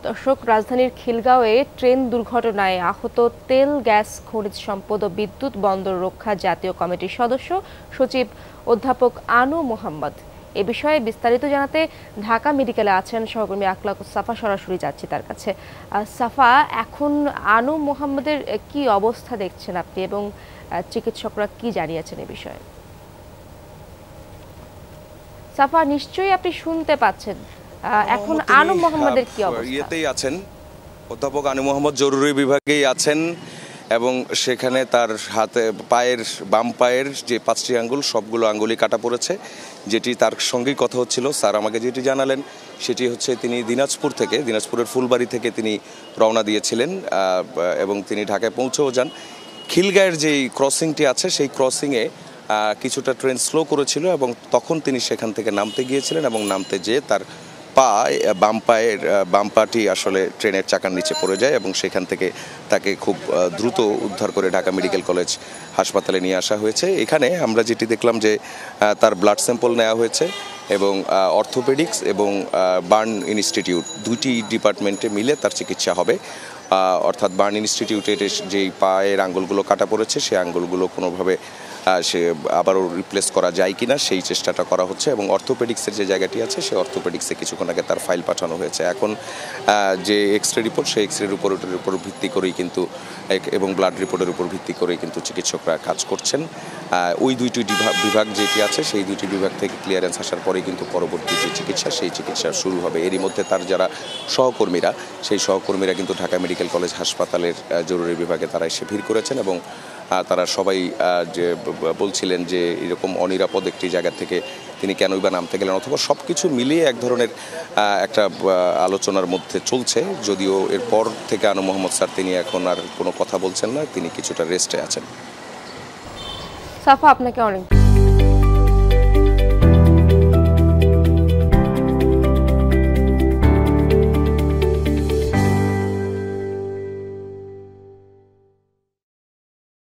দর্শক, রাজধানীর খিলগাঁওয়ে ট্রেন দুর্ঘটনায় আহত তেল, গ্যাস, খনিজ সম্পদ ও বিদ্যুৎ বন্দর রক্ষা জাতীয় কমিটির সদস্য সচিব অধ্যাপক আনু মোহাম্মদ। এ বিষয়ে বিস্তারিত জানাতে ঢাকা মেডিকেলে আছেন সহকর্মী আখলাকুস সাফা। সরাসরি যাচ্ছি তার কাছে। সাফা, এখন আনু মোহাম্মদের কি অবস্থা দেখছেন আপনি এবং চিকিৎসকরা কি জানিয়েছেন এ বিষয়ে? সাফা, নিশ্চয়ই আপনি শুনতে পাচ্ছেন। এখন আনু মোহাম্মদের কি অবস্থা? ইয়েতেই আছেন, অধ্যাপক আনু মোহাম্মদ জরুরি বিভাগেই আছেন এবং সেখানে তার হাতে বাম পায়ের যে 5টি আঙ্গুল সবগুলো আঙ্গুলই কাটা পড়েছে। যেটি তার সঙ্গেই কথা হচ্ছিল, স্যার আমাকে যেটি জানালেন সেটি হচ্ছে তিনি দিনাজপুরের ফুলবাড়ি থেকে তিনি রওনা দিয়েছিলেন এবং তিনি ঢাকায় পৌঁছেও যান। খিলগাঁয়ের যেই ক্রসিংটি আছে সেই ক্রসিংয়ে কিছুটা ট্রেন স্লো করেছিল এবং তখন তিনি সেখান থেকে নামতে গিয়েছিলেন এবং নামতে যেয়ে তার বাম পাটি আসলে ট্রেনের চাকার নিচে পড়ে যায় এবং সেখান থেকে তাকে খুব দ্রুত উদ্ধার করে ঢাকা মেডিকেল কলেজ হাসপাতালে নিয়ে আসা হয়েছে। এখানে আমরা যেটি দেখলাম যে তার ব্লাড স্যাম্পল নেওয়া হয়েছে এবং অর্থোপেডিক্স এবং বার্ন ইনস্টিটিউট দুইটি ডিপার্টমেন্টে মিলে তার চিকিৎসা হবে। অর্থাৎ বার্ন ইনস্টিটিউটের যেই পায়ের আঙ্গুলগুলো কাটা পড়েছে সেই আঙ্গুলগুলো কোনোভাবে সে আবারও রিপ্লেস করা যায় কিনা সেই চেষ্টাটা করা হচ্ছে এবং অর্থোপেডিক্সের যে জায়গাটি আছে সেই অর্থোপেডিক্সে কিছুক্ষণ আগে তার ফাইল পাঠানো হয়েছে। এখন যে এক্সরে রিপোর্ট সেই এক্সরে রিপোর্টের উপর ভিত্তি করেই কিন্তু এবং ব্লাড রিপোর্টের উপর ভিত্তি করেই কিন্তু চিকিৎসকরা কাজ করছেন। ওই দুইটি বিভাগ যেটি আছে সেই দুইটি বিভাগ থেকে ক্লিয়ারেন্স আসার পরেই কিন্তু পরবর্তী যে চিকিৎসা সেই চিকিৎসা শুরু হবে। এরই মধ্যে তার যারা সহকর্মীরা সেই সহকর্মীরা কিন্তু ঢাকা মেডিকেল কলেজ হাসপাতালের জরুরি বিভাগে তারা এসে ভিড় করেছেন এবং তারা সবাই যে বলছিলেন যে এরকম অনিরাপদ একটি জায়গা থেকে তিনি কেনই বা নামতে গেলেন, অথবা সব কিছু মিলিয়ে এক ধরনের একটা আলোচনার মধ্যে চলছে। যদিও এরপর থেকে আনু মোহাম্মদ স্যার তিনি এখন আর কোনো কথা বলছেন না, তিনি কিছুটা রেস্টে আছেন। সাফা, আপনাকে অনেক